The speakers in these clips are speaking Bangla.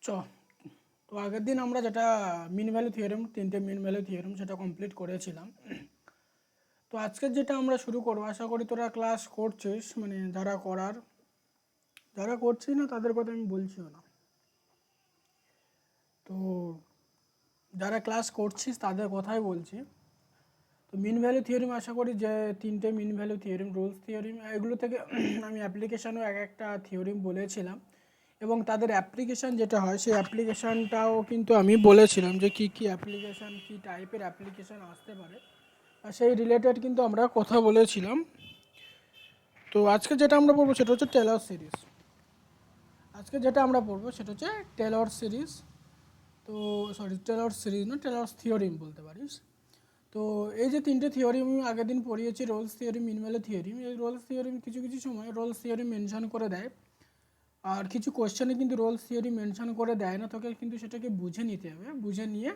চ তো আগের দিন আমরা যেটা মিন ভ্যালু থিওরেম, তিনটে মিন ভ্যালু থিওরেম সেটা কমপ্লিট করেছিলাম। তো আজকের যেটা আমরা শুরু করবো, আশা করি তোরা ক্লাস করছিস, মানে যারা করছিস না তাদের কথা আমি বলছিও না। তো যারা ক্লাস করছিস তাদের কথাই বলছি। তো মিন ভ্যালু থিওরিম আশা করি যে তিনটে mean value theorem, Rolle's theorem, এগুলো থেকে আমি অ্যাপ্লিকেশানও এক একটা থিওরিম বলেছিলাম, এবং তাদের অ্যাপ্লিকেশান যেটা হয় সেই অ্যাপ্লিকেশানটাও কিন্তু আমি বলেছিলাম যে কী কী অ্যাপ্লিকেশান, কী টাইপের অ্যাপ্লিকেশান আসতে পারে, আর সেই রিলেটেড কিন্তু আমরা কথা বলেছিলাম। তো আজকে যেটা আমরা পড়বো সেটা হচ্ছে টেলর সিরিজ। আজকে যেটা আমরা পড়বো সেটা হচ্ছে টেলর সিরিজ। তো টেলর সিরিজ না, টেলর থিওরিম বলতে পারিস। তো এই যে তিনটে থিওরি আমি আগের দিন পড়িয়েছি, Rolle's theory, mean value theorem, এই রোলস থিওরিম কিছু কিছু সময় রোলস থিওরি মেনশন করে দেয়, আর কিছু কোশ্চেনে কিন্তু রোলস থিওরি মেনশন করে দেয় না, তোকে কিন্তু সেটাকে বুঝে নিতে হবে। বুঝে নিয়ে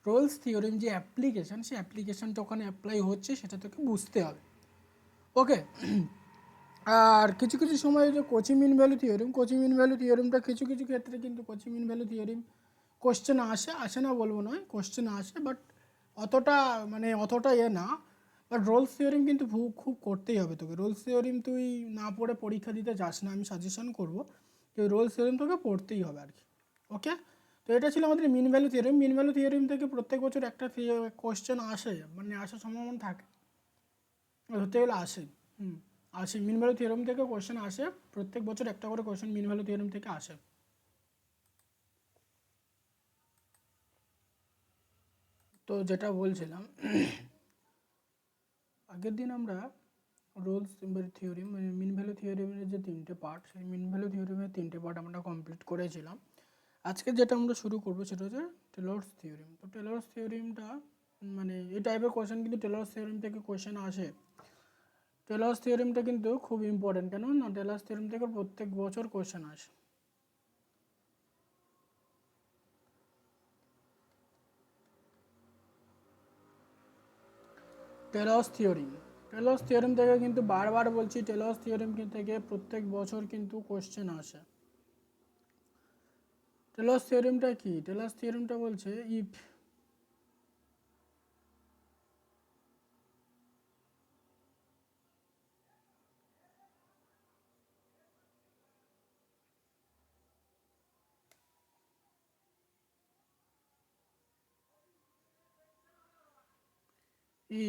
রোলস থিওরিম যে অ্যাপ্লিকেশান, সেই অ্যাপ্লিকেশানটা ওখানে অ্যাপ্লাই হচ্ছে সেটা তোকে বুঝতে হবে। ওকে। আর কিছু কিছু সময় যে Cauchy mean value theorem, Cauchy mean value থিওরিমটা কিছু কিছু ক্ষেত্রে কিন্তু Cauchy mean value theorem question আসে না বলবো নয়, কোশ্চেন আসে, বাট অতটা না। বাট রোলস থিওরিম কিন্তু খুব করতেই হবে তোকে। রোলস থিওরিম তুই না পড়ে পরীক্ষা দিতে যাস না, আমি সাজেশন করবো যে রোলস থিওরিম তোকে পড়তেই হবে আর কি। ওকে। তো এটা ছিল আমাদের mean value theorem. Mean value theorem থেকে প্রত্যেক বছর একটা কোশ্চেন আসে, মানে আসার সম্ভাবনা থাকে, ধরতে গেলে আসে। আসে, মিন ভ্যালু থিওরিম থেকে কোশ্চেন আসে, প্রত্যেক বছর একটা করে কোশ্চেন মিন ভ্যালু থিওরিম থেকে আসে। তো যেটা বলছিলাম, আগের দিন আমরা রোলস থিওরিম, মানে মিন ভ্যালু থিওরিমের যে তিনটে পার্ট, সেই মিন ভ্যালু থিওরিমের তিনটে পার্ট আমরা কমপ্লিট করেছিলাম। আজকে যেটা আমরা শুরু করবো সেটা হচ্ছে টেলর্স থিওরিম। তো টেলর্স থিওরিমটা, মানে এই টাইপের কোশ্চেন কিন্তু টেলর্স থিওরিম থেকে কোশ্চেন আসে। টেলর্স থিওরিমটা কিন্তু খুব ইম্পর্টেন্ট, কেন না টেলর্স থিওরিম থেকে প্রত্যেক বছর কোশ্চেন আসে। টেলর্স থিওরিম থেকে কিন্তু বারবার বলছি, টেলর্স থিওরিম থেকে প্রত্যেক বছর কিন্তু কোশ্চেন আসে। টেলর্স থিওরিমটা কি? টেলর্স থিওরিমটা বলছে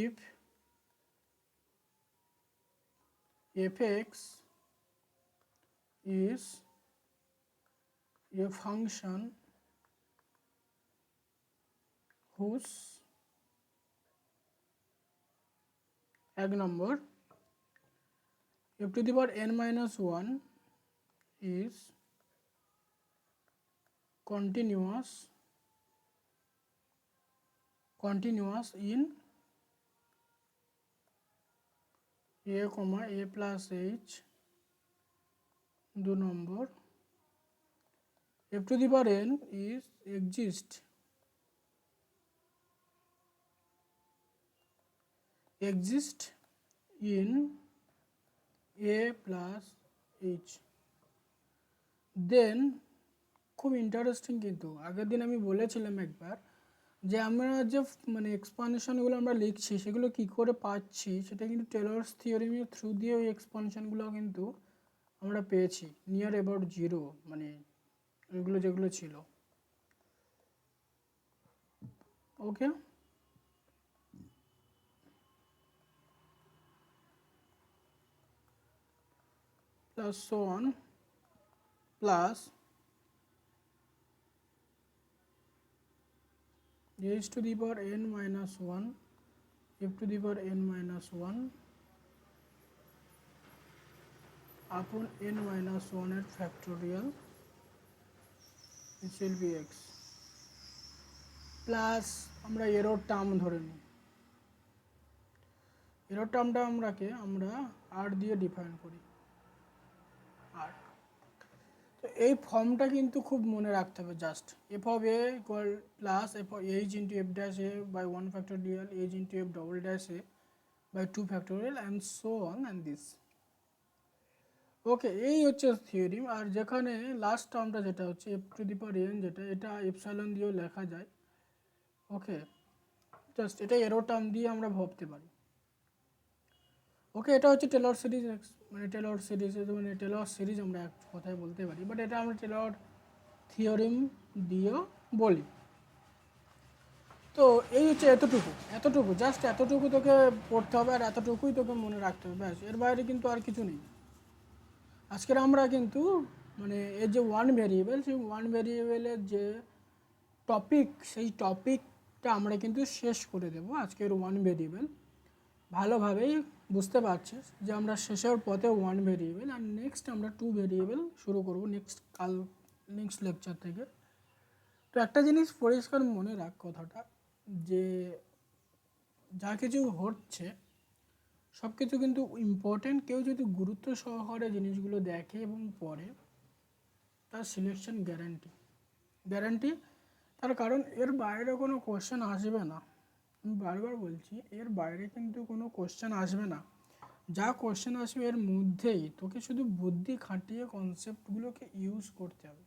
if fx is a function whose এক নম্বর f to the power n minus 1 is continuous in a comma a plus h, 2 number f to the power n is exist in a plus h, দেন খুব ইন্টারেস্টিং। কিন্তু আগের দিন আমি বলেছিলাম একবার যে আমরা যে মানে এক্সপানশনগুলো আমরা লিখছি সেগুলো কি করে পাচ্ছি, সেটা কিন্তু টেলর্স থিওরিমের থ্রু দিয়ে ওই এক্সপানশনগুলো কিন্তু আমরা পেয়েছি, নিয়ার অ্যাবাউট জিরো, মানে ওইগুলো যেগুলো ছিল। Okay. Plus so on, plus h to the power n minus 1, f to the power n minus 1 upon n minus 1 এর factorial, which will be x, plus আমরা এরর টার্ম ধরে নিই। এরর টার্মটা আমরা আর দিয়ে ডিফাইন করি, আর তো এই ফর্মটা কিন্তু খুব মনে রাখতে হবে। Just f of a equal plus f of h into f dash a by 1 factorial h into f double dash a by 2 factorial and so on and this. Okay, এই হচ্ছে থিওরিম। আর যেখানে লাস্ট টার্মটা যেটা হচ্ছে f to the power n, যেটা এটা এপসাইলন দিয়েও লেখা যায়। ওকে, জাস্ট এটা এরো টার্ম দিয়ে আমরা ভাবতে পারি। ওকে, এটা হচ্ছে টেলর সিরিজ, মানে টেলর সিরিজ, মানে টেলর সিরিজ আমরা এক কথায় বলতে পারি, বাট এটা আমরা টেলর থিওরিম দিয়েও বলি। তো এই হচ্ছে এতটুকু, এতটুকু জাস্ট এতটুকু তোকে পড়তে হবে, আর এতটুকুই তোকে মনে রাখতে হবে, ব্যাস, এর বাইরে কিন্তু আর কিছু নেই। আজকের আমরা কিন্তু মানে এর যে ওয়ান ভেরিয়েবল, সেই ওয়ান ভেরিয়েবলের যে টপিক, সেই টপিকটা আমরা কিন্তু শেষ করে দেবো আজকের ওয়ান ভেরিয়েবল। ভালোভাবেই বুঝতে পারছিস যে আমরা শেষের পথে ওয়ান ভেরিয়েবল, আর নেক্সট আমরা টু ভেরিয়েবল শুরু করব নেক্সট লেকচার থেকে। তো একটা জিনিস পরিষ্কার মনে রাখ কথাটা, যে যা কিছু হচ্ছে সব কিছু কিন্তু ইম্পর্টেন্ট। কেউ যদি গুরুত্ব সহকারে জিনিসগুলো দেখে এবং পড়ে, তার সিলেকশন গ্যারান্টি, গ্যারান্টি। তার কারণ এর বাইরে কোনো কোশ্চেন আসবে না, আমি বারবার বলছি, এর বাইরে কিন্তু কোনো কোশ্চেন আসবে না। যা কোশ্চেন আসবে এর মধ্যেই, তোকে শুধু বুদ্ধি খাটিয়ে কনসেপ্টগুলোকে ইউজ করতে হবে।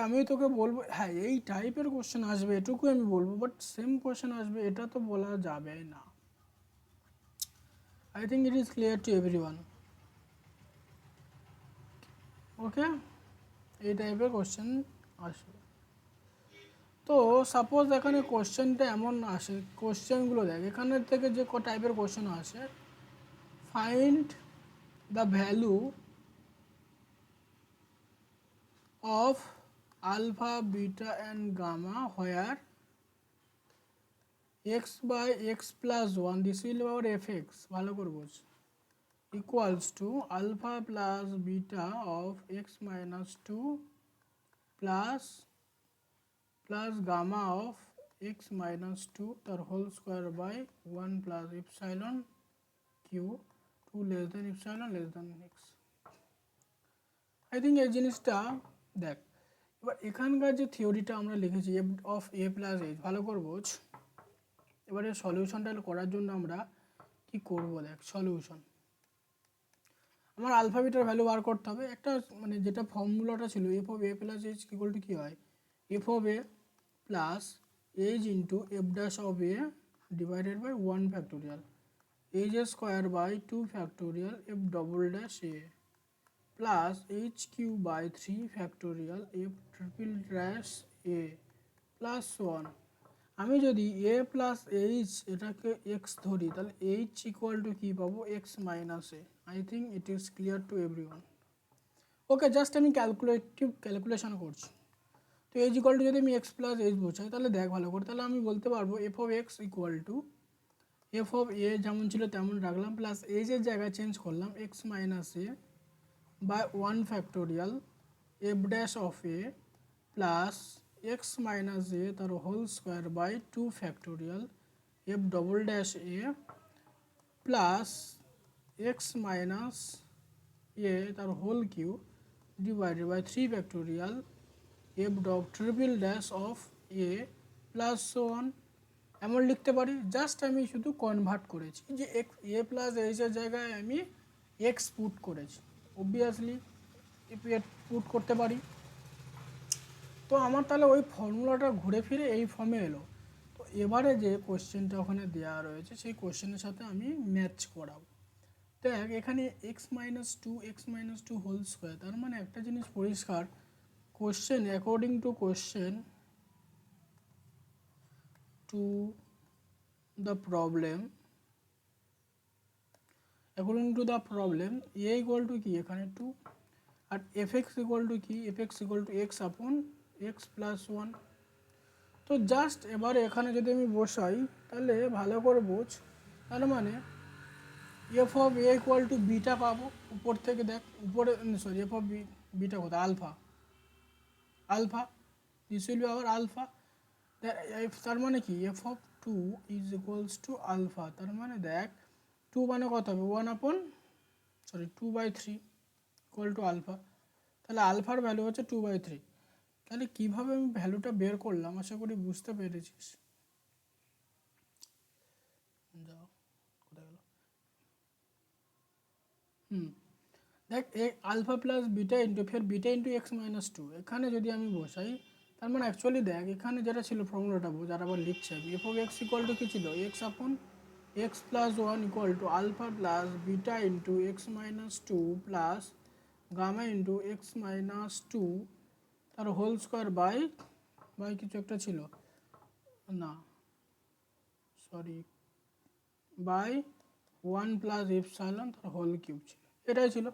আমি তোকে বলবো হ্যাঁ এই টাইপের কোশ্চেন আসবে, এটুকু আমি বলবো, বাট সেম কোশ্চেন আসবে এটা তো বলা যাবে না। I think it is clear to everyone. Okay, এই টাইপের কোশ্চেন আসবে। তো সাপোজ এখানে কোশ্চেনটা এমন আসে, কোশ্চেনগুলো দেখ এখানের থেকে যে টাইপের কোশ্চেন আসে, find the value of alpha, beta and gamma where x by x plus 1, this will be our fx, ভালো করে বোঝ, equals to alpha plus beta of x minus 2 plus gamma of x minus 2 তার whole square by 1 plus epsilon q 2 less than epsilon less than x। I think এই জিনিসটা দেখ। এবার এখানকার যে থিওরিটা আমরা লিখেছি F of a plus H, ভালো করে বোঝ। এবারে সলিউশনটা করার জন্য আমরা কি করব, দেখ সলিউশন, আমার আলফা বিটার ভ্যালু বার করতে হবে। একটা মানে যেটা ফর্মুলাটা ছিল f of a plus h equal to কী হয়, f of a plus h into f dash of a divided by 1 factorial h square by 2 factorial f double dash a plus h cube by 3 factorial f triple dash a plus 1। আমি যদি এ প্লাস এইচ এটাকে এক্স ধরি, তাহলে এইচ ইকুয়াল টু কী পাবো, x minus a. I think it is clear to everyone. Okay, just আমি ক্যালকুলেশন করছি। তো এইচ ইকুয়াল টু যদি আমি এক্স প্লাস এইচ বোঝাই, তাহলে দেখ ভালো করে, তাহলে আমি বলতে পারবো f of x equal to f of a যেমন ছিল তেমন রাখলাম, প্লাস এইচের জায়গায় চেঞ্জ করলাম x minus a by 1 factorial f dash of a plus x minus a তার whole square by 2 factorial f double dash a plus x minus a তার whole cube divided by 3 factorial f ডব triple dash of a plus so on. এমন লিখতে পারি, জাস্ট আমি শুধু কনভার্ট করেছি যে এ প্লাস এইচের জায়গায় আমি এক্স পুট করেছি, অবভিয়াসলি পুট করতে পারি। তো আমার তাহলে ওই ফর্মুলাটা ঘুরে ফিরে এই ফর্মে এলো। তো এবারে যে কোশ্চেনটা ওখানে দেওয়া রয়েছে সেই কোশ্চেনের সাথে আমি ম্যাচ করাবো। দেখ এখানে x minus two whole square, তার মানে একটা জিনিস পরিষ্কার, question according to question to the problem, according to the problem a equal to কি এখানে 2, আর এফ এক্স ইকুয়াল টু কি, f x equal to x upon x plus 1। তো জাস্ট এবার এখানে যদি আমি বসাই, তাহলে ভালো করে বোঝ, তার মানে f of a equal to beta পাবো উপর থেকে, দেখ উপরে, সরি এফ অফ বিটা কোথায়, alpha, alpha, this will be our alpha. তার মানে কি f of 2 is equals to alpha, তার মানে দেখ 2 মানে কত হবে 1 আপন, সরি 2/3 ইকুয়াল টু আলফা। তাহলে আলফার ভ্যালু হচ্ছে 2/3। তাহলে কীভাবে আমি ভ্যালুটা বের করলাম, আশা করি বুঝতে পেরেছিস। যাও, কোথায় গেল, দেখ আলফা প্লাস বিটা ইন্টু ফের beta into x minus two, এখানে যদি আমি বসাই তার মানে অ্যাকচুয়ালি দেখ এখানে যেটা ছিল ফর্মুলাটা যারা আবার লিখছে আমি f of x equal to কী ছিল x upon x plus one equal to alpha plus beta into x minus two plus gamma into x minus two তার হোল স্কোয়ার বাই বাই কিছু একটা ছিল না sorry by one plus epsilon তার হোল কিউব ছিল, এটাই ছিল।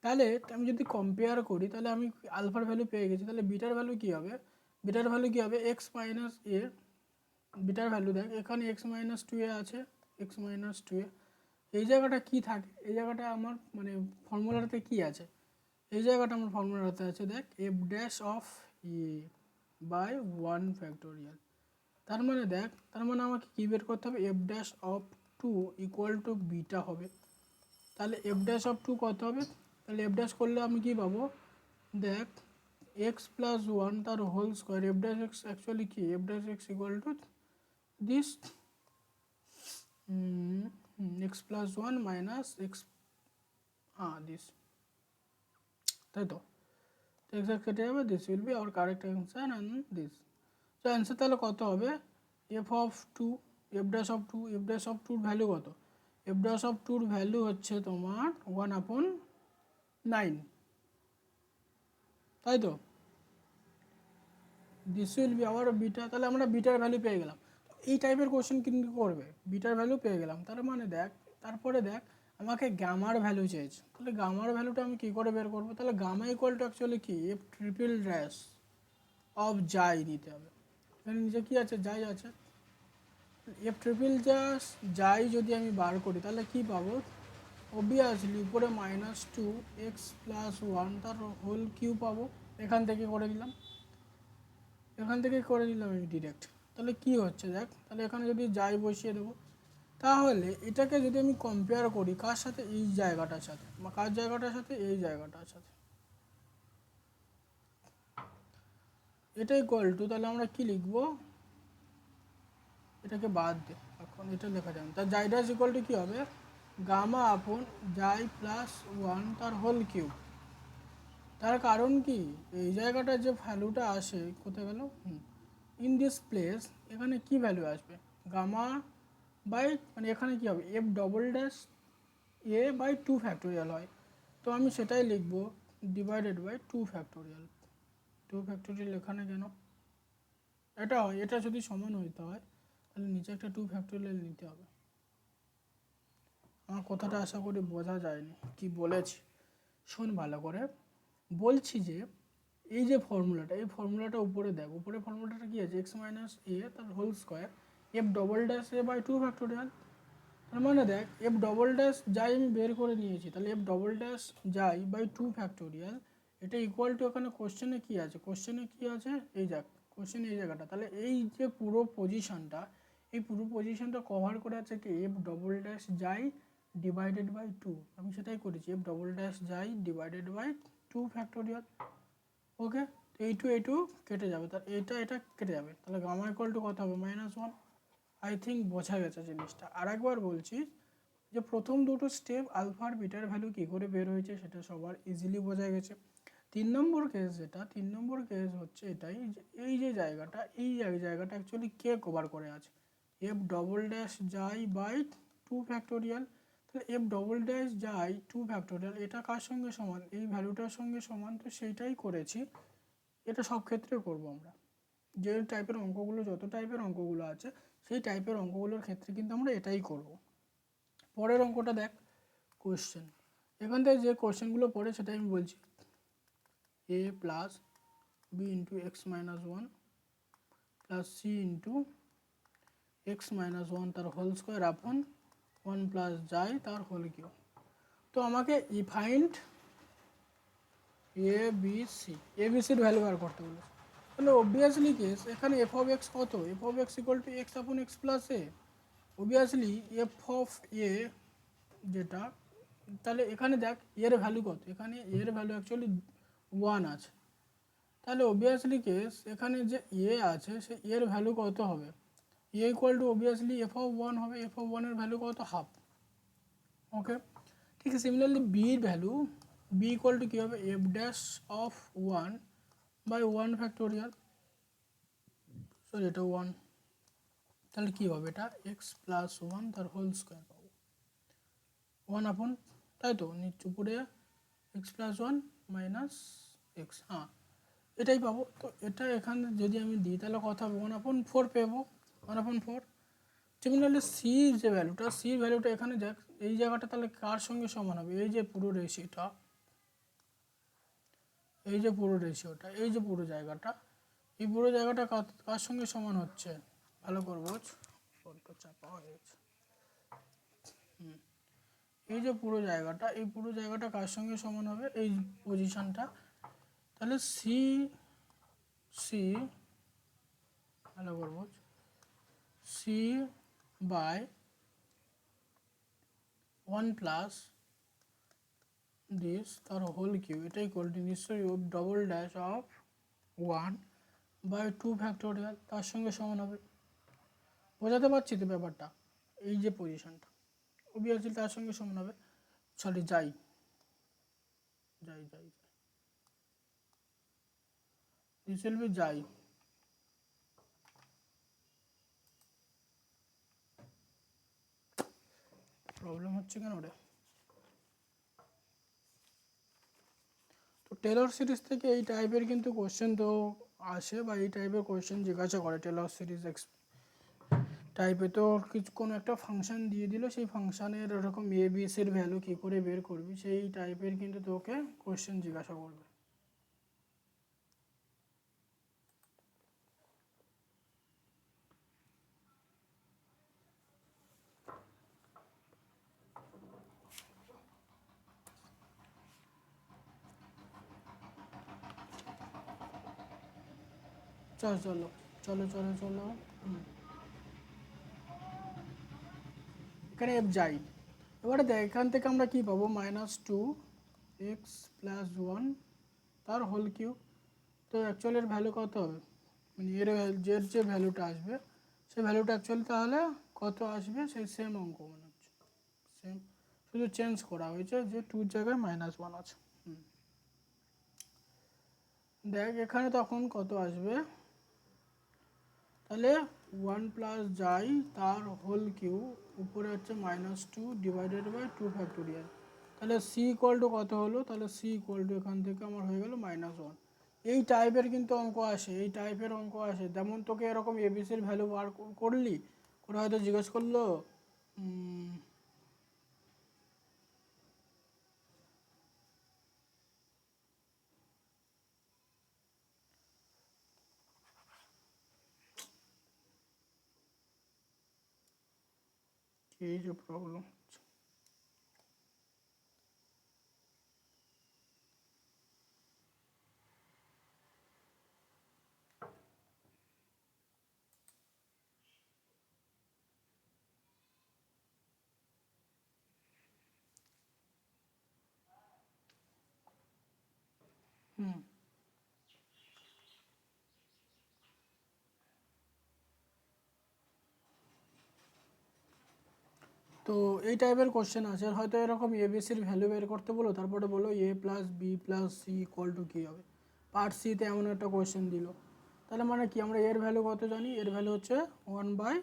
তাহলে আমি যদি কম্পেয়ার করি তাহলে আমি আলফার ভ্যালু পেয়ে গেছি, তাহলে বিটার ভ্যালু কী হবে, বিটার ভ্যালু কী হবে এক্স মাইনাস এ, বিটার ভ্যালু দেখ এখানে এক্স মাইনাস টু এ আছে, এক্স মাইনাস টু এ এই জায়গাটা কী থাকে, এই জায়গাটা আমার মানে ফর্মুলাটাতে কী আছে, এই জায়গাটা আমার ফর্মুলাতে আছে দেখ f dash of a by one factorial. তার মানে দেখ তার মানে আমাকে কী বের করতে হবে f dash of two equal to beta হবে। তাহলে এফ ড্যাশ অফ টু কত হবে, তাহলে এফ ড্যাশ করলে আমি কী পাবো দেখ এক্স প্লাস ওয়ান তার whole square, f dash x actually কি f dash x equal to this x plus one minus x this, তাই তো এক্স কেটে যাবে, this will be our correct answer and this. তো অ্যান্সার তাহলে কত হবে f of two f dash of two, f dash of টুর ভ্যালু কত, এফ ড্যাশ অফ টুর ভ্যালু হচ্ছে তোমার 1/9, তাই তো this will be hour beta, তাহলে আমরা বিটার ভ্যালু পেয়ে গেলাম। এই টাইপের কোশ্চেন কিন্তু করবে, বিটার ভ্যালু পেয়ে গেলাম তার মানে দেখ তারপরে দেখ আমাকে গামার ভ্যালু চেয়েছে, তাহলে গামার ভ্যালুটা আমি কী করে বের করবো, তাহলে গামা ইকুয়াল টু অ্যাকচুয়ালি কি এফ ট্রিপল ড্যাশ অফ জাই নিতে হবে, এখানে নিচে কী আছে জাই আছে, এফ ট্রিপল ড্যাশ জাই যদি আমি বার করি তাহলে কী পাবো অবভিয়াসলি উপরে minus two x plus one তার হোল কিউ পাবো, এখান থেকে করে দিলাম, এখান থেকে করে দিলাম আমি ডিরেক্ট। তাহলে কি হচ্ছে দেখ তাহলে এখানে যদি যাই বসিয়ে দেবো তাহলে এটাকে যদি আমি কম্পেয়ার করি কার সাথে এই জায়গাটার সাথে বা কার জায়গাটার সাথে এই জায়গাটার সাথে, এটা ইকুয়াল টু তাহলে আমরা কি লিখবো এটাকে বাদ দে এখন এটা লেখা যাবে তার জাই ড্যাশ ইকুয়াল টু কী হবে গামা আপন জাই প্লাস ওয়ান তার হোল কিউব। তার কারণ কি এই জায়গাটার যে ভ্যালুটা আসে কোথায় গেল ইন দিস প্লেস এখানে কি ভ্যালু আসবে গামা বাই মানে এখানে কি হবে f double dash a by two factorial হয়, তো আমি সেটাই লিখবো divided by two factorial, two factorial এখানে কেন এটা হয়, এটা যদি সমান হইতে হয় তাহলে নিচে একটা টু ফ্যাক্টোরিয়াল নিতে হবে। আমার কথাটা আশা করি বোঝা যায়নি কি বলেছি, শোন ভালো করে বলছি যে এই যে ফর্মুলাটা এই ফর্মুলাটা উপরে দেখ উপরে ফর্মুলাটা কি আছে এক্স মাইনাস এ তার whole square f double dash a by two factorial, তার মানে দেখ এফ ডবল ড্যাশ যাই আমি বের করে নিয়েছি তাহলে এফ ডবল ড্যাশ যাই বাই টু ফ্যাক্টোরিয়াল এটা ইকুয়াল টু এখানে কোশ্চেনে কী আছে, কোশ্চেনে কী আছে এই যাক কোশ্চেনে এই জায়গাটা, তাহলে এই যে পুরো পজিশনটা এই পুরো পজিশনটা কভার করে আছে কি এফ ডবল ড্যাশ যাই ডিভাইডেড বাই টু, আমি সেটাই করেছি এফ ডবল ড্যাশ যাই ডিভাইডেড বাই টু ফ্যাক্টোরিয়াল। ওকে এই টু কেটে যাবে তার এটা কেটে যাবে তাহলে গামা ইকুয়াল টু কত হবে -1। আই থিঙ্ক বোঝা গেছে জিনিসটা। আর একবার বলছি যে প্রথম দুটো স্টেপ আলফা আর বিটার ভ্যালু কী করে বের হয়েছে সেটা সবার ইজিলি বোঝা গেছে। 3 নম্বর কেস যেটা 3 নম্বর কেস হচ্ছে এটাই যে এই যে জায়গাটা এই জায়গাটা অ্যাকচুয়ালি কে কভার করে আছে এফ ডবল ড্যাশ যাই বাই টু ফ্যাক্টোরিয়াল, তাহলে এফ ডবল ড্যাশ যাই টু ফ্যাক্টোরিয়াল এটা কার সঙ্গে সমান এই ভ্যালুটার সঙ্গে সমান, তো সেইটাই করেছি, এটা সব ক্ষেত্রে করব আমরা যে টাইপের অঙ্কগুলো যত টাইপের অঙ্কগুলো আছে সেই টাইপের অঙ্কগুলোর ক্ষেত্রে কিন্তু আমরা এটাই করব। পরের অঙ্কটা দেখ কোশ্চেন, এখান থেকে যে কোশ্চেনগুলো পড়ে সেটাই আমি বলছি a plus b into x minus one plus c into x minus one তার whole square upon one plus যাই তার হোল কিউ। তো আমাকে find a b c, a b সির ভ্যালু বার করতে বলেছে, তাহলে অবভিয়াসলি কেস এখানে এফ অফ এক্স কত f of x equal to x upon x plus a, obviously f of a যেটা তাহলে এখানে দেখ এর ভ্যালু কত এখানে এর ভ্যালু অ্যাকচুয়ালি 1 আছে, তাহলে অবভিয়াসলি কেস এখানে যে এ আছে সে এর ভ্যালু কত হবে a equal to obviously f of 1 হবে, এফ অফ 1 এর ভ্যালু কত হাফ। ওকে ঠিক আছে, সিমিলারলি বির ভ্যালু বি ইকুয়াল টু কী হবে f dash of 1/1 factorial, sorry এটা 1, তাহলে কী হবে এটা x+1 তার হোল স্কোয়ার পাবো 1/, তাই তো নিচে উপরে x+1 - x, হ্যাঁ এটাই পাবো। তো এটা এখানে যদি আমি দিই তাহলে কত হবে 1/4 পেবো 1/4। সিমিলারলি যে ভ্যালুটা সির ভ্যালুটা এখানে দেখ এই জায়গাটা তাহলে কার সঙ্গে সমান হবে, এই যে পুরো রেশিওটা, এই যে পুরো রেশিওটা, এই যে পুরো জায়গাটা, এই পুরো জায়গাটা কার সঙ্গে সমান হচ্ছে, ভালো করবো চাপা হয়ে গেছে, এই যে পুরো জায়গাটা, এই পুরো জায়গাটা কার সঙ্গে সমান হবে, এই পজিশনটা, তাহলে সি সি ভালো করবো সি বাই 1 + দিস তার হোল কিউ, এটা ইকুয়াল টু নিশ্চয়ই ডবল ড্যাশ অফ 1/2 ফ্যাক্টোরিয়াল তার সঙ্গে সমান হবে। বোঝাতে পারছি তো ব্যাপারটা, এই যে পজিশনটা অবভিয়াসলি তার সঙ্গে সমান হবে। সরি যাই যাই যাই দিস উইল বি যাই, প্রবলেম হচ্ছে কেন ওটা। তো টেলর সিরিজ থেকে এই টাইপের কিন্তু কোশ্চেন তো আসে, বা এই টাইপের কোশ্চেন জিজ্ঞাসা করে টেলর সিরিজ টাইপে। তো কিছু কোনো একটা ফাংশন দিয়ে দিল, সেই ফাংশানের এরকম এ বি সির ভ্যালু কী করে বের করবি, সেই টাইপের কিন্তু তোকে কোশ্চেন জিজ্ঞাসা করবে। চলো চলো চলো চলো চলো এখানে এফ যাই। এবারে দেখ এখান থেকে আমরা কি পাবো -2x+1 তার হোল কিউব। তো অ্যাকচুয়ালি এর ভ্যালু কত হবে, মানে এর যে ভ্যালুটা আসবে সেই ভ্যালুটা অ্যাকচুয়ালি তাহলে কত আসবে, সেই সেম অঙ্ক মনে হচ্ছে, সেম, শুধু চেঞ্জ করা হয়েছে যে 2 জায়গায় -1 আছে। দেখ এখানে তখন কত আসবে, তাহলে 1 + যাই তার হোল কিউ উপরে হচ্ছে -2/2 ফ্যাক্টোরিয়াল, তাহলে সি ইকুয়াল টু কত হলো, তাহলে সি ইকুয়াল টু এখান থেকে আমার হয়ে গেল -1। এই টাইপের কিন্তু অঙ্ক আসে, এই টাইপের অঙ্ক আসে, যেমন তোকে এরকম এবিসির ভ্যালু বার করলি, করে হয়তো জিজ্ঞেস করলো এই যে প্রবলেম। তো এই টাইপের কোশ্চেন আছে, হয়তো এরকম এবিসির ভ্যালু বের করতে বলো, তারপরে বলো a+b+c ইকুয়াল টু কী হবে, পার্ট সিতে এমন একটা কোশ্চেন দিল, তাহলে মানে কি আমরা এর ভ্যালু কত জানি, এর ভ্যালু হচ্ছে 1/,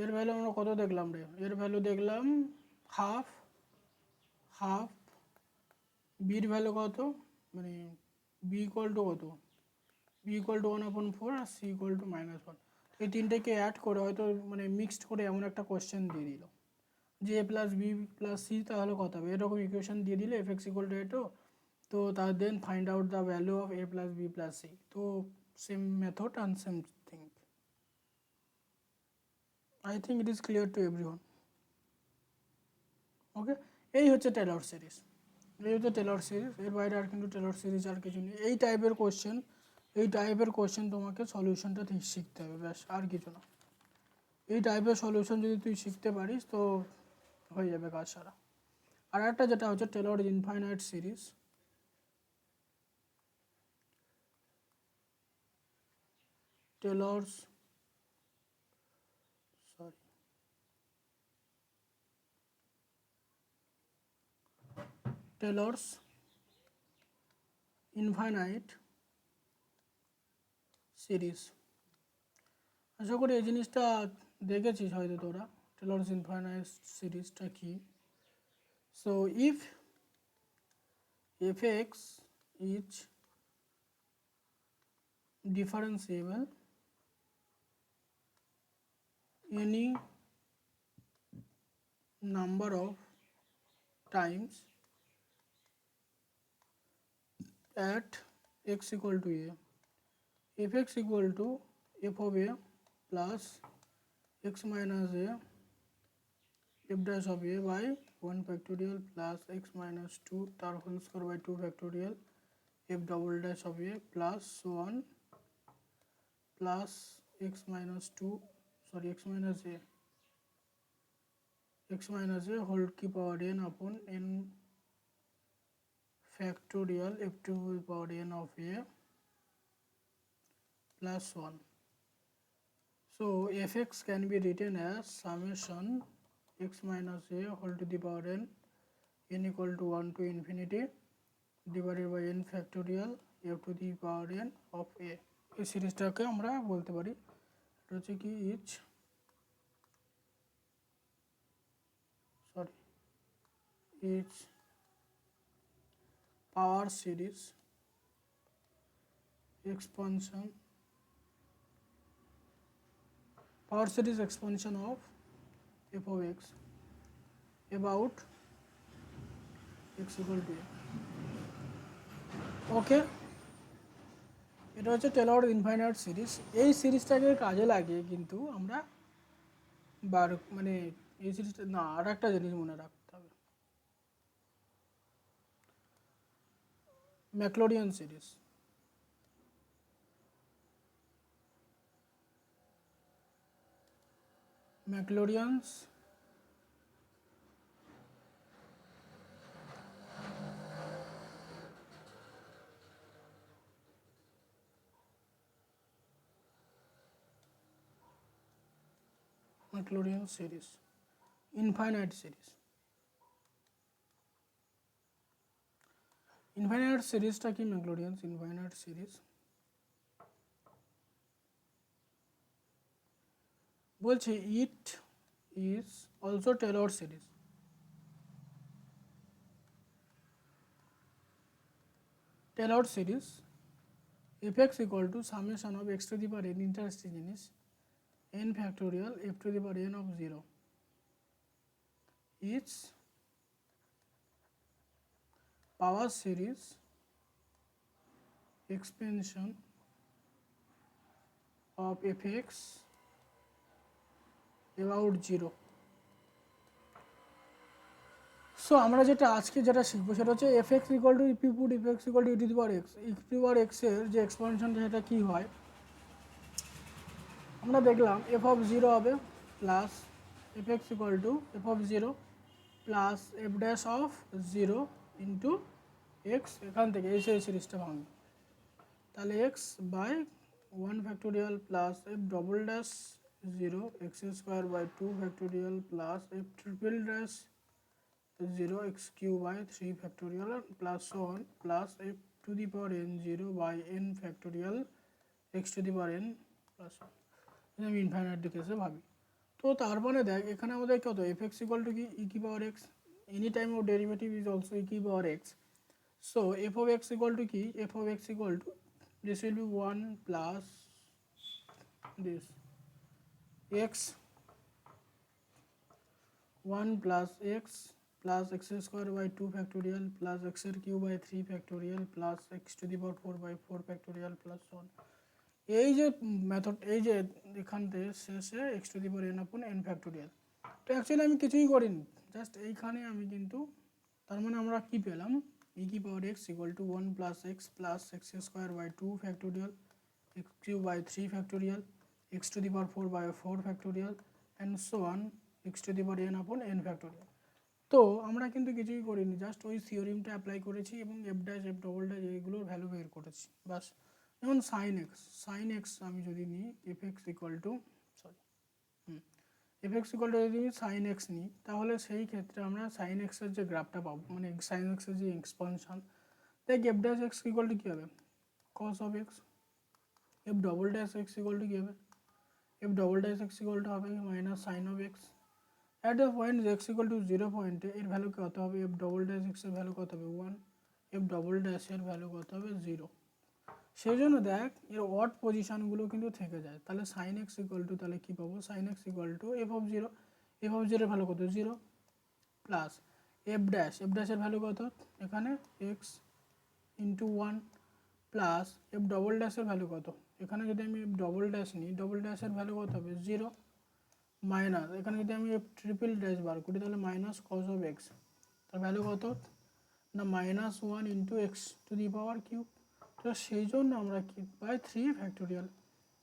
এর ভ্যালু আমরা কত দেখলাম রে, এর ভ্যালু দেখলাম হাফ, হাফ, বির ভ্যালু কত, মানে বি ইকুয়াল টু কত, বি ইকুয়াল টু 1/4 আর সি ইকুয়াল টু -1। এই তিনটেকে অ্যাড করে হয়তো মানে মিক্সড করে এমন একটা কোশ্চেন দিয়ে দিল যে a+b+c তাহলে কত হবে, এরকম ইকুয়েশন দিয়ে দিলে f(x = a2), তো তার then find out the value of a+b+c। তো same method and same thing, I think it is clear to everyone. Okay, এই হচ্ছে টেলর সিরিজ, এই হচ্ছে টেলর সিরিজ, এর বাইরে আর কিন্তু টেলর সিরিজ আর কিছু নেই। এই টাইপের কোশ্চেন, এই টাইপের কোশ্চেন তোমাকে সলিউশনটা ঠিক শিখতে হবে, ব্যাস আর কিছু না। এই টাইপের সলিউশন যদি তুই শিখতে পারিস তো হয়ে যাবে কাজ সারা। আর একটা যেটা হচ্ছে Taylor infinite series, Taylor's sorry Taylor's infinite series. আশা করি এই জিনিসটা দেখেছিস হয়তো তোরা, টেলরস ইনফাইনাইট সিরিজটা কি। So if fx is differentiable any number of times at x equal to a, fx equal to f of a plus x minus a f dash of a by 1 factorial plus x minus 2 tar whole square by 2 factorial f double dash of a plus so on plus x minus 2 sorry x minus a whole की power n upon n factorial f to the power n of a plus 1. So fx can be written as summation x minus a whole to the power n equal to 1 to infinity divided by n factorial f to the power n of a. এই সিরিজটাকে আমরা বলতে পারি এটা হচ্ছে কি ইচ power series expansion power series expansion of f of x about x equal to a. ওকে, এটা হচ্ছে টেলর ইনফাইনাইট সিরিজ। এই সিরিজটাকে কাজে লাগিয়ে কিন্তু আমরা মানে এই সিরিজটা না, আর একটা জিনিস মনে রাখতে হবে, ম্যাকলোরিয়ান series. ম্যাকলোরিয়ানস Maclaurin series, infinite series. Infinite series টা কি ম্যাকলোরিয়ানস ইনফাইনাইট সিরিজ বলছি it is also Taylor series. Taylor series fx equal to summation of x to the power n interesting জিনিস n factorial f to the power n of 0 its power series expansion of fx about 0. So আমরা যেটা আজকে যেটা শিখবো সেটা হচ্ছে fx equal to if you put fx equal to e to the power x, e to the power x এর যে এক্সপানশনটা সেটা কি হয় আমরা দেখলাম f of 0 হবে plus fx equal to f of 0 plus f dash of 0 into x, এখান থেকে এই সিরিজটা ভাঙবে তাহলে x by 1 factorial plus f double dash 0 x square by 2 factorial plus f triple dash 0 x cube by 3 factorial plus so on plus f to the power n 0 by n factorial x to the power n plus 1 আমি ইনফাইনাইট কেসে ভাবি। তো তার মানে দেখ এখানে আমাদের কত fx equal to কি e কি পাওয়ার x, any time of derivative is also e কি পাওয়ার x। So f of x equal to কি f of x equal to this will be 1 plus this x 1 plus x plus x square by 2 factorial plus x cube by 3 factorial plus x to the power 4 by 4 factorial plus 1। এই যে মেথড এই যে এখান থেকে শেষে x to the power n upon n factorial, তো অ্যাকচুয়ালি আমি কিছুই করিনি, জাস্ট এইখানে আমি কিন্তু তার মানে আমরা কি পেলাম e কি পাওয়ার x equal to 1 plus x plus x square by 2 factorial x cube by 3 factorial x to the power 4 by 4 factorial and so on x to the power n upon n factorial। তো আমরা কিন্তু কিছুই করিনি, জাস্ট ওই থিওরিমটা অ্যাপ্লাই করেছি এবং F dash F double dash এইগুলোর ভ্যালু বের করেছি বাস। যেমন সাইন এক্স আমি যদি নিই F x equal to F x equal two যদি আমি সাইন এক্স নিই তাহলে সেই ক্ষেত্রে আমরা সাইন এক্সের যে গ্রাফটা পাবো মানে সাইন এক্সের যে এক্সপানশন, দেখ f dash x equal to কী হবে cos of x, f double dash x equal to কী হবে f double dash x equal to হবে minus sine of x. At the point x equal to 0 পয়েন্টে এর ভ্যালু কত হবে, এফ ডবল ড্যাশ এক্সের ভ্যালু কত হবে 1, এফ ডবল ড্যাশের ভ্যালু কত হবে 0। সেই জন্য দেখ এর অড পজিশানগুলো কিন্তু থেকে যায়, তাহলে সাইন এক্স ইকুয়াল টু তাহলে কী পাবো sine x equal to f of 0, f of 0 value কত 0 প্লাস এফ ড্যাশের ভ্যালু কত এখানে x into 1 plus f double ড্যাশের ভ্যালু কত এখানে যদি আমি এফ ডবল ড্যাশ নিই ডবল ড্যাশের ভ্যালু কত হবে 0 মাইনাস এখানে যদি আমি এফ ট্রিপল ড্যাশ বার করি তাহলে মাইনাস কস অফ এক্স, তার ভ্যালু কত না minus 1 into x to the power cube. তো সেই জন্য আমরা কি পাই 3 ফ্যাক্টোরিয়াল,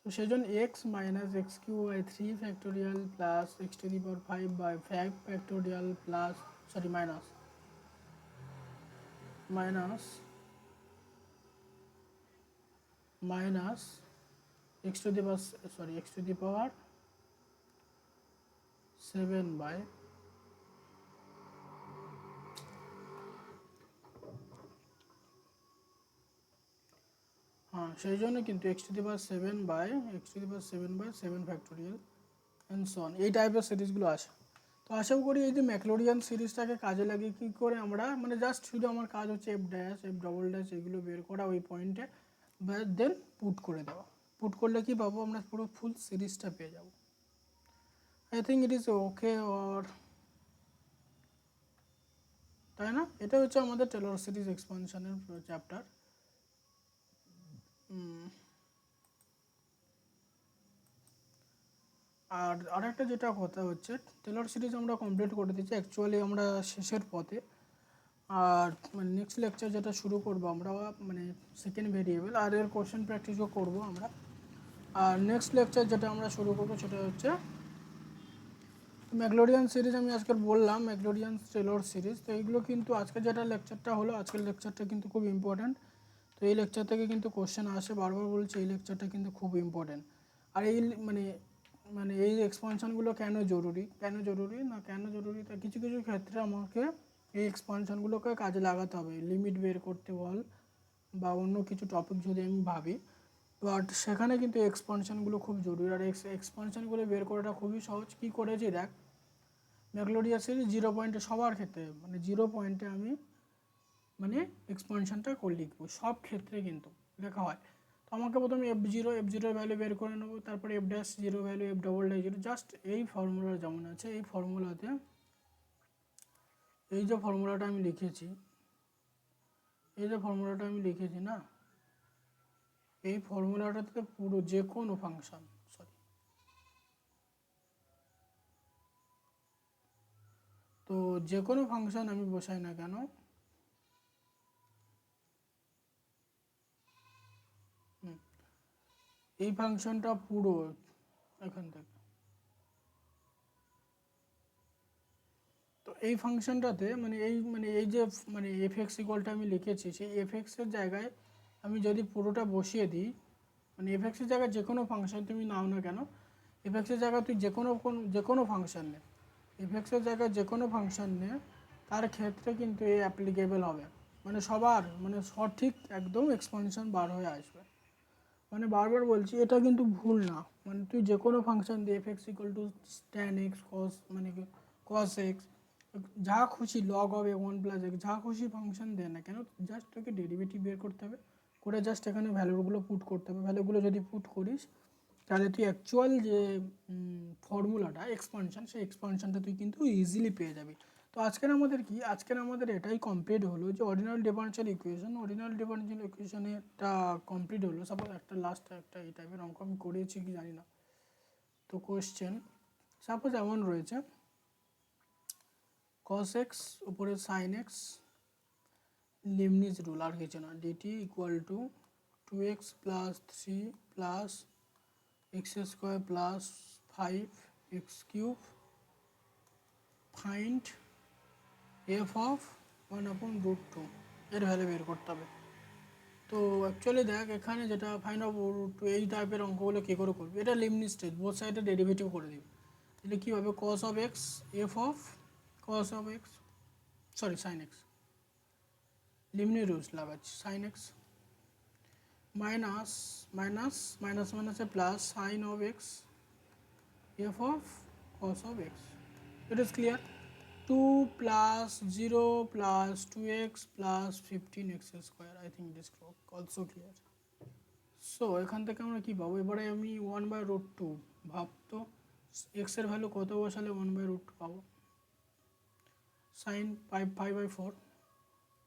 তো সেই জন্য x minus x cube by 3 factorial plus x to the power 5 by 5 factorial plus sorry minus minus minus x to the power sorry x to the power 7 by হ্যাঁ সেই জন্য কিন্তু x to the power 7 by 7 factorial and so on এই টাইপের সিরিজগুলো আসে। তো আশা করি এই যে ম্যাকলোরিয়ান সিরিজটাকে কাজে লাগিয়ে কী করে আমরা মানে জাস্ট শুধু আমার কাজ হচ্ছে F dash F double dash এগুলো বের করা ওই পয়েন্টে দেন পুট করে দেওয়া, পুট করলে কি পাবো আমরা পুরো ফুল সিরিজটা পেয়ে যাব। I think it is okay or তাই না, এটা হচ্ছে আমাদের টেলর সিরিজ এক্সপানশনের চ্যাপ্টার। আর আরেকটা যেটা কথা হচ্ছে টেলর সিরিজ আমরা কমপ্লিট করে দিচ্ছি, অ্যাকচুয়ালি আমরা শেষের পথে। আর মানে নেক্সট লেকচার যেটা শুরু করবো আমরা মানে সেকেন্ড ভেরিয়েবল আর এর কোশ্চেন প্র্যাকটিসও করবো আমরা। আর নেক্সট লেকচার যেটা আমরা শুরু করবো সেটা হচ্ছে ম্যাকলোরিয়ান সিরিজ। আমি আজকে বললাম ম্যাকলোরিয়ান টেলর সিরিজ, তো এইগুলো কিন্তু আজকে যেটা লেকচারটা হলো আজকের লেকচারটা কিন্তু খুব ইম্পর্ট্যান্ট। তো এই লেকচার থেকে কিন্তু কোশ্চেন আসে, বারবার বলছি এই লেকচারটা কিন্তু খুব ইম্পর্ট্যান্ট। আর এই মানে মানে এই এক্সপানশনগুলো কেন জরুরি তা কিছু কিছু ক্ষেত্রে আমাকে এই এক্সপানশনগুলোকে কাজে লাগাতে হবে, লিমিট বের করতে বল বা অন্য কিছু টপিক যদি আমি ভাবি, বাট সেখানে কিন্তু এক্সপানশনগুলো খুব জরুরি। আর এক্সপানশনগুলো বের করাটা খুবই সহজ। কী করেছি দেখ, ম্যাকলোরিয়ান সিরিজ 0 পয়েন্টে সবার ক্ষেত্রে মানে 0 পয়েন্টে আমি মানে এক্সপানশনটা করে লিখবো সব ক্ষেত্রে কিন্তু লেখা হয়। তো আমাকে প্রথমে এফ জিরোর ভ্যালু বের করে নেবো, তারপরে F dash zero value F double dash zero, just এই ফর্মুলা যেমন আছে এই ফর্মুলাতে এই যে ফর্মুলাটা আমি লিখেছি না এই ফর্মুলাটাতে পুরো যে কোনো ফাংশন তো যে কোনো ফাংশন আমি বসাই না কেন এই ফাংশনটা পুরো এখান থেকে, তো এই ফাংশনটাতে এই যে মানে এফ এক্স ইকুয়ালটা আমি লিখেছি সেই এফ এক্সের জায়গায় আমি যদি পুরোটা বসিয়ে দিই মানে এফ এক্সের জায়গায় যে কোনো ফাংশন তুমি নাও না কেন, এফ এক্সের জায়গায় তুই যে কোনো ফাংশন নে, এফ এক্সের জায়গায় যে কোনো ফাংশন নে তার ক্ষেত্রে কিন্তু এই অ্যাপ্লিকেবল হবে, মানে সবার মানে সঠিক একদম এক্সপানশন বার হয়ে আসবে। মানে বারবার বলছি এটা কিন্তু ভুল না, মানে তুই যে কোনো ফাংশন দিয়ে f x equal to tan x cos মানে কস এক্স যা খুশি লগ হবে 1 + x যা খুশি ফাংশন দেয় না কেন, জাস্ট তোকে ডেরিভেটিভ বের করতে হবে, করে জাস্ট এখানে ভ্যালুগুলো পুট করতে হবে। ভ্যালুগুলো যদি পুট করিস তাহলে তুই অ্যাকচুয়াল যে ফর্মুলাটা এক্সপানশন সেই এক্সপানশনটা তুই কিন্তু ইজিলি পেয়ে যাবি। তো আজকের আমাদের এটাই কমপ্লিট হলো যে অর্ডিনাল ডিফারেনশিয়াল ইকুয়েশনটা কমপ্লিট হলো। সাপোজ একটা লাস্ট একটা এই টাইপের অঙ্ক আমি করেছি কি জানি না। তো কোয়েশ্চেন সাপোজ এমন রয়েছে cos x উপরে sin x লিবনিজ রুল আর কিছু না, DT equal to 2x plus 3 plus x square plus 5x cube find f of 1/√2 এর ভ্যালু বের করতে হবে। তো অ্যাকচুয়ালি দেখ এখানে যেটা ফাইন্ড অফ √2 এই টাইপের অঙ্কগুলো কী করে করবি, এটা লিবনিজ টেস্ট বোথ সাইডে ডেরিভেটিভ করে দিবি। তাহলে কী হবে cos of x f of cos of x sorry sin x লিমনি রুলস লাগাচ্ছি sin x minus minus minus মাইনাসে plus sin of x f of cos of x. It is clear. 2 plus 0 plus 2x plus 15x square. I think it is also clear. So এখান থেকে আমরা কী পাবো, এবারে আমি 1/√2 ভাবতো এক্সের ভ্যালু কত বসালে 1/√2 পাবো, সাইন পাই/4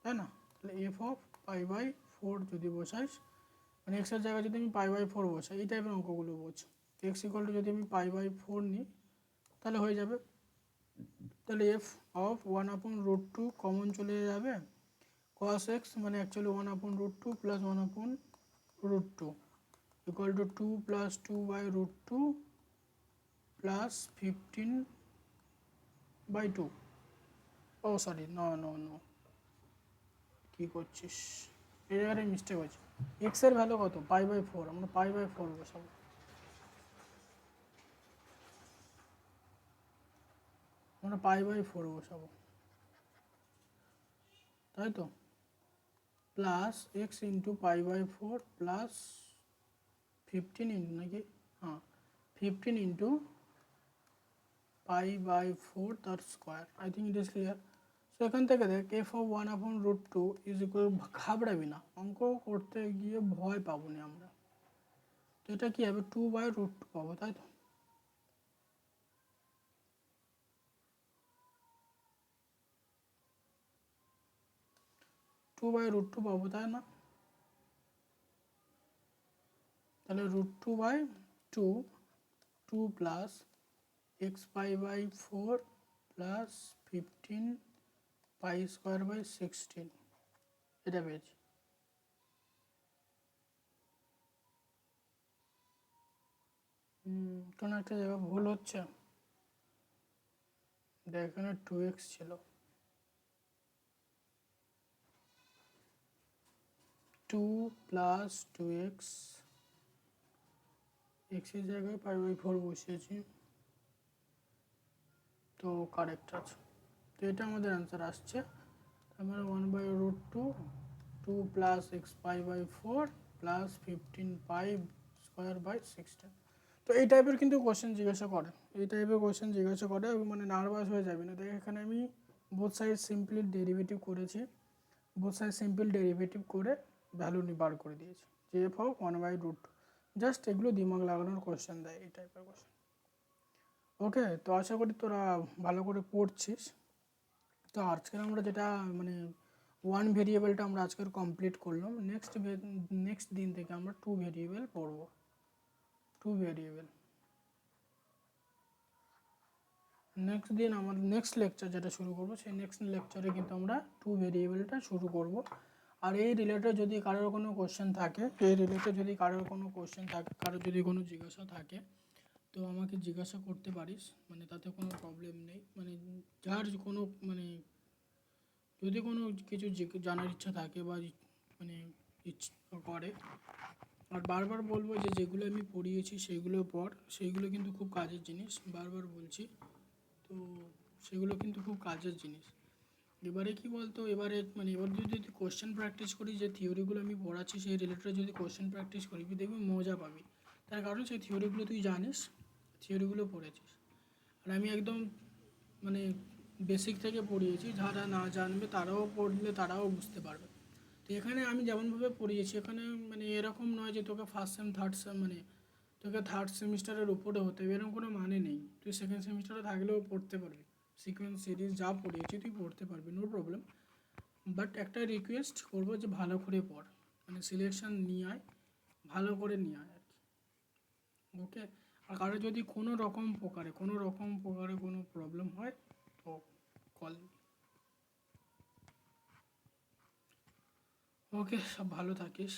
তাই না। তাহলে এফ অফ পাই/4 যদি বসাইস মানে এক্সের জায়গায় যদি আমি পাই/4 বসাই, এই টাইপের অঙ্কগুলো বোঝ। এক্স ইকুয়াল টু যদি আমি পাই/4 নিই তাহলে হয়ে যাবে। তাহলে এফ অফ 1/√2 কমন চলে যাবে, cos x মানে actually 1/√2 plus 1/√2 equal to 2 plus 2/√2 plus 15/2। ও সরি নো নো নো, কী করছিস, এই জায়গায় মিস্টেক হয়েছে। এক্সের ভ্যালু কত পাই/4, আমরা পাই/4 বসাবো, আমরা পাই/4 বসাবো তাই তো, প্লাস এক্স ইন্টু পাই/4 প্লাস 15 ইন্টু নাকি, হ্যাঁ 15 ইন্টু পাই/4 তার square. I think it is clear. So এখান থেকে দেখ এফ অফ 1/√2 ইজ ইকুয়াল, ঘাবড়াবি না, অঙ্ক করতে গিয়ে ভয় পাবো না আমরা। তো এটা কী হবে 2/√2 পাবো তাই তো, √2 পাবো তাই না। তাহলে √2/2 2 প্লাস এক্স পাই/4 প্লাস 15 পাই² এটা পেয়েছি। কোনো একটা জায়গায় ভুল হচ্ছে, দেখ এখানে 2x ছিল, 2 প্লাস 2x, এক্সের জায়গায় পাই/4 বসিয়েছি, তো কারেক্ট আছে। তো এটা আমাদের অ্যান্সার আসছে, আমার 1/√2 2 প্লাস এক্স পাই/4 প্লাস 15 পাই²/16। তো এই টাইপের কিন্তু কোশ্চেন জিজ্ঞাসা করে, এই টাইপের কোশ্চেন জিজ্ঞাসা করে, মানে নার্ভাস হয়ে যাবে না। দেখ এখানে আমি বোথ সাইড সিম্পলি ডেরিভেটিভ করেছি, বোথ সাইড সিম্পল ডেরিভেটিভ করে ভ্যালু বার করে দিয়েছি, যে এফ অফ 1/√2। জাস্ট এগুলো দিমাগ লাগানোর কোশ্চেন দেয় এই টাইপের কোশ্চেন। ওকে, তো আশা করি তোরা ভালো করে পড়ছিস। তো আজকের আমরা যেটা মানে ওয়ান ভেরিয়েবলটা আমরা আজকের কমপ্লিট করলাম, নেক্সট দিন থেকে আমরা 2 ভেরিয়েবল পড়ব, 2 ভেরিয়েবল। নেক্সট দিন আমাদের নেক্সট লেকচার যেটা শুরু করবো, সেই নেক্সট লেকচারে কিন্তু আমরা 2 ভেরিয়েবলটা শুরু করব। আর এই রিলেটেড যদি কারোর কোনো কোশ্চেন থাকে, এই রিলেটেড যদি কারোর কোনো কোশ্চেন থাকে, কারোর যদি কোনো জিজ্ঞাসা থাকে, তো আমাকে জিজ্ঞাসা করতে পারিস, মানে তাতে কোনো প্রবলেম নেই। মানে যার কোনো মানে যদি কোনো কিছু জানার ইচ্ছা থাকে বা মানে ইচ্ছা করে, আর বারবার বলবো যে যেগুলো আমি পড়িয়েছি সেইগুলো পড়, সেইগুলো কিন্তু খুব কাজের জিনিস, বারবার বলছি। তো সেগুলো কিন্তু খুব কাজের জিনিস। এবারে কি বলতো, এবারে মানে এবার যদি তুই কোশ্চেন প্র্যাকটিস করি, যে থিওরিগুলো আমি পড়াচ্ছি সেই রিলেটেড যদি কোশ্চেন প্র্যাকটিস করি, দেখবি মজা পাবি। তার কারণ সেই থিওরিগুলো তুই জানিস, থিওরিগুলো পড়েছিস। আর আমি একদম মানে বেসিক থেকে পড়িয়েছি, যারা না জানবে তারাও পড়লে তারাও বুঝতে পারবে। তো এখানে আমি যেমনভাবে পড়িয়েছি, এখানে মানে এরকম নয় যে তোকে ফার্স্ট সেম থার্ড সেম মানে তোকে থার্ড সেমিস্টারের উপরে হতে হবে, এরকম কোনো মানে নেই। তুই সেকেন্ড সেমিস্টারে থাকলেও পড়তে পারবি, সিকোয়েন্স সিরিজ যা পড়িয়েছি তুই পড়তে পারবি, নো প্রবলেম। বাট একটা রিকোয়েস্ট করবো যে ভালো করে পড়, মানে সিলেকশান নিয়ে আয়, ভালো করে নিয়ে আয় আর কি। ওকে, আর কারো যদি কোনো রকম প্রকারে কোনো প্রবলেম হয় তো কল। ওকে, সব ভালো থাকিস।